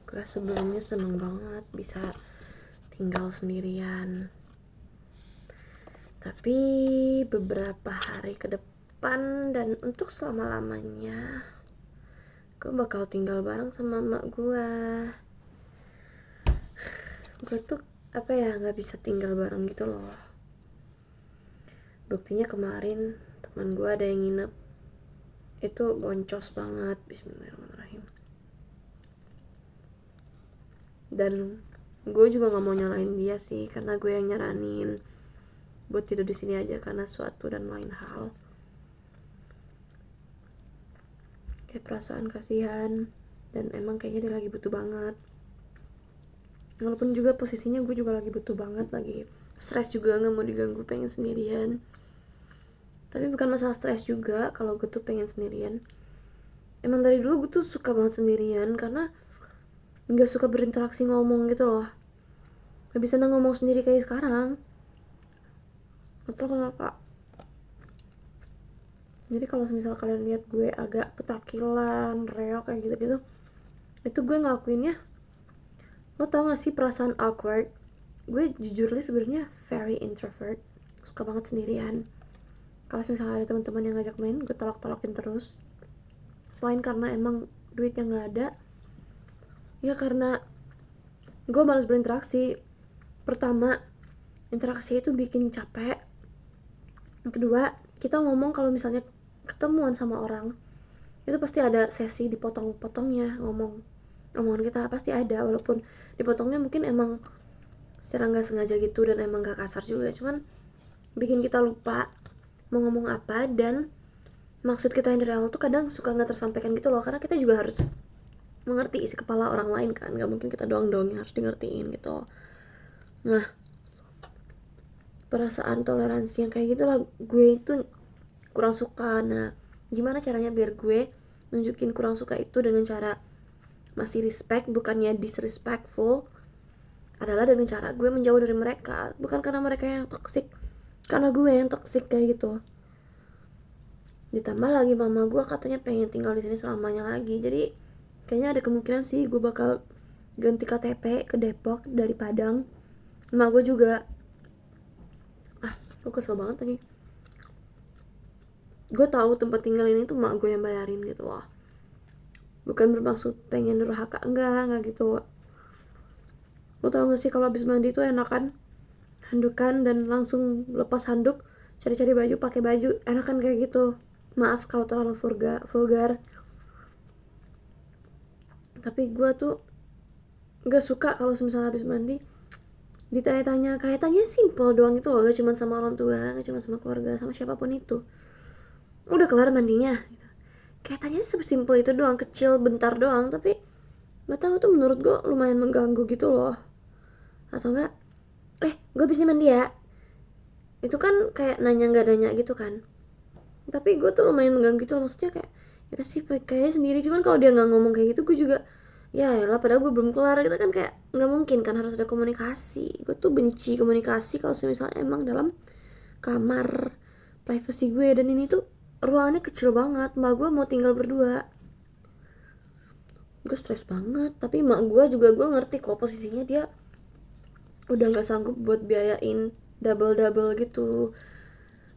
Gue sebelumnya seneng banget bisa tinggal sendirian. Tapi beberapa hari ke depan dan untuk selama-lamanya gue bakal tinggal bareng sama emak gue. Gue tuh gak bisa tinggal bareng gitu loh. Buktinya kemarin teman gue ada yang nginep, itu boncos banget. Bismillahirrahmanirrahim. Dan gue juga nggak mau nyalain dia sih, karena gue yang nyaranin buat tidur di sini aja karena suatu dan lain hal. Kayak perasaan kasihan, dan emang kayaknya dia lagi butuh banget. Walaupun juga posisinya gue juga lagi butuh banget, lagi stres juga, nggak mau diganggu, pengen sendirian. Tapi bukan masalah stres juga kalau gue tuh pengen sendirian. Emang dari dulu gue tuh suka banget sendirian karena nggak suka berinteraksi ngomong gitu loh. Gak bisa ngomong sendiri kayak sekarang. Atau kenapa? Jadi kalau misal kalian lihat gue agak petakilan, reok kayak gitu-gitu, itu gue ngelakuinnya. Lo tau gak sih perasaan awkward? Gue jujur sebenarnya very introvert, suka banget sendirian. Kalau misalnya ada teman-teman yang ngajak main, gue tolak-tolakin terus. Selain karena emang duitnya nggak ada, ya karena gue malas berinteraksi. Pertama, interaksi itu bikin capek. Yang kedua, kita ngomong kalau misalnya ketemuan sama orang, itu pasti ada sesi dipotong-potongnya omongan kita pasti ada, walaupun dipotongnya mungkin emang secara nggak sengaja gitu dan emang nggak kasar juga, cuman bikin kita lupa mau ngomong apa dan maksud kita yang dari awal tuh kadang suka nggak tersampaikan gitu loh, karena kita juga harus mengerti isi kepala orang lain kan, nggak mungkin kita doang yang harus di ngertiin gitu. Nah, perasaan toleransi yang kayak gitu lah gue itu kurang suka. Nah, gimana caranya biar gue nunjukin kurang suka itu dengan cara masih respect, bukannya disrespectful, adalah dengan cara gue menjauh dari mereka. Bukan karena mereka yang toxic, karena gue yang toxic kayak gitu. Ditambah lagi mama gue katanya pengen tinggal di sini selamanya lagi, jadi kayaknya ada kemungkinan sih gue bakal ganti KTP ke Depok dari Padang. Emak gue juga, gue kesel banget lagi. Gue tahu tempat tinggal ini tuh emak gue yang bayarin gitu loh, bukan bermaksud pengen durhaka, enggak gitu. Lo tau gak sih kalau abis mandi tuh enakan handukan dan langsung lepas handuk, cari-cari baju, pakai baju, enakan kayak gitu. Maaf kalau terlalu vulgar. Tapi gue tuh gak suka kalau misalnya habis mandi ditanya-tanya. Kayak tanya simple doang gitu loh, gak cuma sama orang tua, gak cuma sama keluarga, sama siapapun itu. Udah kelar mandinya gitu. Kayak tanya sesimpel itu doang, kecil bentar doang, tapi gak tahu tuh menurut gue lumayan mengganggu gitu loh. Atau enggak, gue habis mandi ya, itu kan kayak nanya gak nanya gitu kan. Tapi gue tuh lumayan mengganggu gitu loh, maksudnya kayak ya sih kayaknya sendiri. Cuman kalau dia nggak ngomong kayak gitu, gue juga ya lah, padahal gue belum kelar gitu kan, kayak nggak mungkin kan, harus ada komunikasi. Gue tuh benci komunikasi kalau misalnya emang dalam kamar privacy gue, dan ini tuh ruangannya kecil banget, mbak gue mau tinggal berdua. Gue stres banget. Tapi mak gue juga, gue ngerti kok posisinya, dia udah nggak sanggup buat biayain double gitu.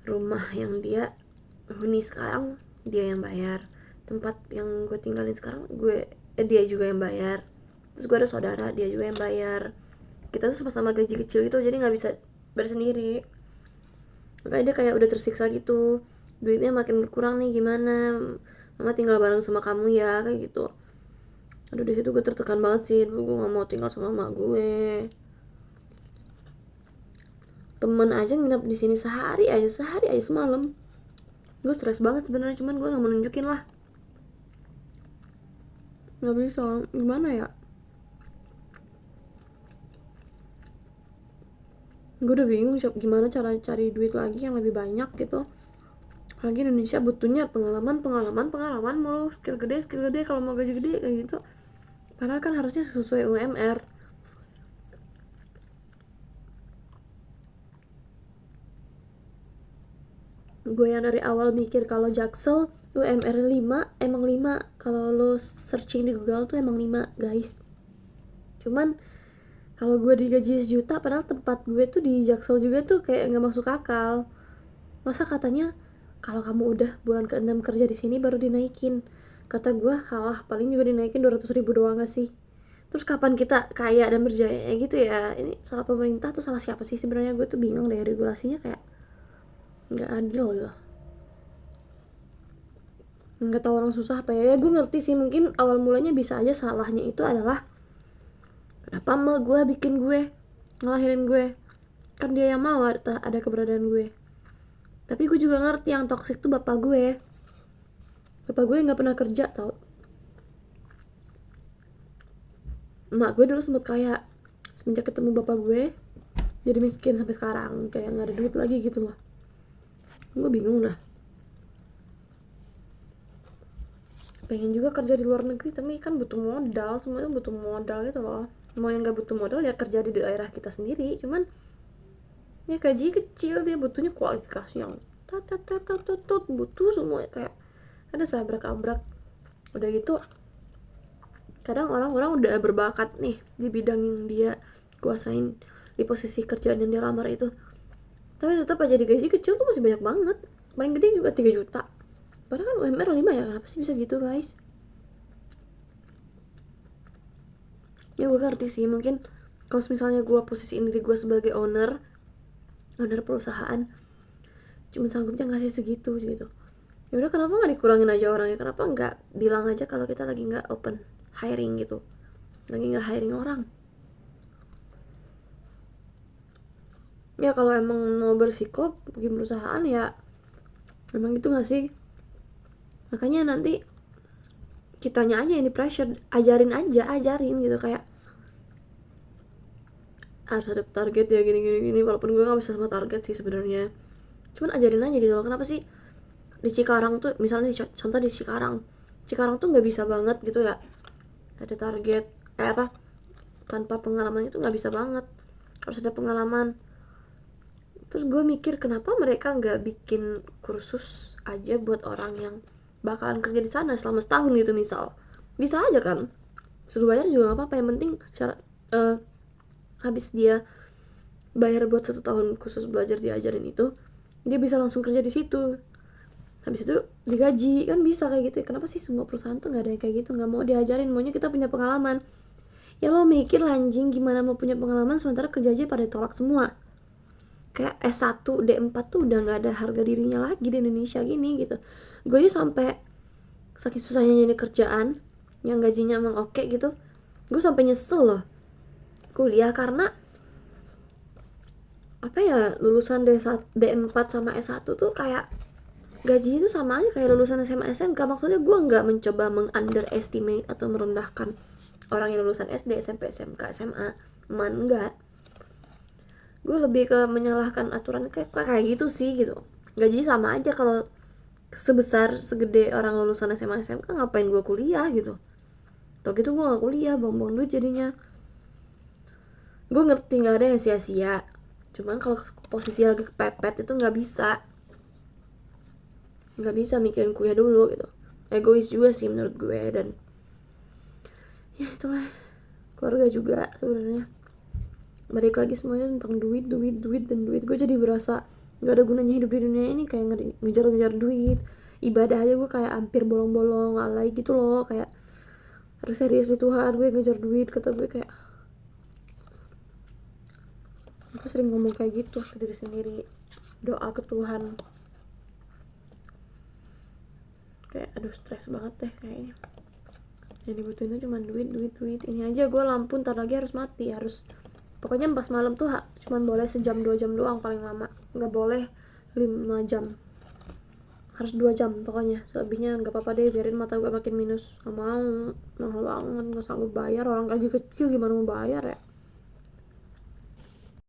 Rumah yang dia huni sekarang dia yang bayar, tempat yang gue tinggalin sekarang dia juga yang bayar, terus gue ada saudara, dia juga yang bayar. Kita tuh sama-sama gaji kecil gitu, jadi nggak bisa bayar sendiri. Makanya dia kayak udah tersiksa gitu, duitnya makin berkurang nih, gimana mama tinggal bareng sama kamu ya, kayak gitu. Aduh, di situ gue tertekan banget sih. Gue nggak mau tinggal sama mak gue. Temen aja nginep di sini sehari aja semalam. Gue stres banget sebenarnya, cuman gue nggak mau nunjukin lah. Nggak bisa, gimana ya. Gue udah bingung gimana cara cari duit lagi yang lebih banyak gitu. Apalagi Indonesia butuhnya pengalaman mulu, skill gede kalau mau gaji gede kayak gitu. Padahal kan harusnya sesuai UMR. Gue yang dari awal mikir kalau Jaksel UMR 5, emang 5. Kalau lo searching di Google tuh emang 5 guys. Cuman kalau gue digaji 1 juta padahal tempat gue tuh di Jaksel juga tuh kayak nggak masuk akal. Masa katanya kalau kamu udah bulan ke-6 kerja di sini baru dinaikin. Kata gue, halah paling juga dinaikin 200.000 doang gak sih? Terus kapan kita kaya dan berjaya gitu ya? Ini salah pemerintah atau salah siapa sih sebenarnya? Gue tuh bingung deh, regulasinya kayak nggak adil loh. Nggak tahu orang susah apa ya. Gue ngerti sih, mungkin awal mulanya bisa aja salahnya itu adalah kenapa emak gue bikin gue ngelahirin gue, kan dia yang mau ada keberadaan gue. Tapi gue juga ngerti yang toksik tuh bapak gue nggak pernah kerja tau. Emak gue dulu sempet kaya, semenjak ketemu bapak gue jadi miskin sampai sekarang, kayak nggak ada duit lagi gitu loh. Gue bingung dah. Pengen juga kerja di luar negeri tapi kan butuh modal, semuanya butuh modal gitu loh. Mau yang nggak butuh modal ya kerja di daerah kita sendiri, cuman ya gaji kecil, dia butuhnya kualifikasi yang butuh semua kayak ada sabrak-abrak. Udah gitu kadang orang-orang udah berbakat nih di bidang yang dia kuasain, di posisi kerjaan yang dia lamar itu, tapi tetap aja digaji kecil tuh masih banyak banget. Paling gede juga 3 juta padahal kan UMR 5 ya. Kenapa sih bisa gitu guys? Ya gue ngerti sih, mungkin kalau misalnya gue posisiin diri gue sebagai owner perusahaan, cuma sanggupnya ngasih segitu gitu. Ya udah, kenapa nggak dikurangin aja orangnya? Kenapa nggak bilang aja kalau kita lagi nggak open hiring gitu, lagi nggak hiring orang? Ya kalau emang mau bersiko bikin perusahaan ya emang gitu nggak sih? Makanya nanti kitanya aja yang di pressure, ajarin gitu, kayak harus ada target ya gini walaupun gue nggak bisa sama target sih sebenarnya, cuman ajarin aja gitu loh. Kenapa sih di Cikarang tuh misalnya, contoh di Cikarang tuh nggak bisa banget gitu ya ada target tanpa pengalaman, itu nggak bisa banget, harus ada pengalaman. Terus gue mikir kenapa mereka nggak bikin kursus aja buat orang yang bakalan kerja di sana selama setahun gitu misal. Bisa aja kan, suruh bayar juga nggak apa-apa, yang penting habis dia bayar buat 1 tahun khusus belajar diajarin itu, dia bisa langsung kerja di situ, habis itu digaji, kan bisa kayak gitu. Kenapa sih semua perusahaan tuh nggak ada yang kayak gitu, nggak mau diajarin, maunya kita punya pengalaman? Ya lo mikir anjing, gimana mau punya pengalaman sementara kerja aja pada tolak semua. Kayak S1, D4 tuh udah gak ada harga dirinya lagi di Indonesia gini gitu. Gue aja sampai saking susahnya nyari kerjaan yang gajinya emang oke gitu, gue sampai nyesel loh kuliah karena apa ya, lulusan D4 sama S1 tuh kayak gaji itu sama aja kayak lulusan SMA SMK. Maksudnya gue nggak mencoba underestimate atau merendahkan orang yang lulusan SD, SMP, SMK, SMA, enggak. Gue lebih ke menyalahkan aturan kayak gitu sih gitu. Gaji sama aja kalau sebesar segede orang lulusan SMA SMK, ngapain gue kuliah gitu. Atau gitu gue gak kuliah, buang-buang duit jadinya. Gue ngerti gak ada yang sia-sia, cuman kalau posisi lagi kepepet itu gak bisa mikirin kuliah dulu gitu. Egois juga sih menurut gue. Dan ya itulah, keluarga juga sebenarnya. Balik lagi semuanya tentang duit. Gue jadi berasa gak ada gunanya hidup di dunia ini, kayak ngejar-ngejar duit. Ibadah aja gue kayak hampir bolong-bolong, alay gitu loh, kayak harus serius di Tuhan, gue ngejar duit. Kata gue kayak, aku sering ngomong kayak gitu ke diri sendiri, doa ke Tuhan, kayak aduh stres banget deh kayaknya. Yang dibutuhin cuma duit. Ini aja gue lampu ntar lagi harus mati, harus pokoknya pas malam tuh cuma boleh sejam 2 jam doang paling lama, nggak boleh 5 jam, harus 2 jam pokoknya. Selebihnya nggak apa-apa deh, biarin mata gue makin minus. Nggak mau, mahal banget, nggak sanggup bayar, orang gaji kecil gimana mau bayar ya.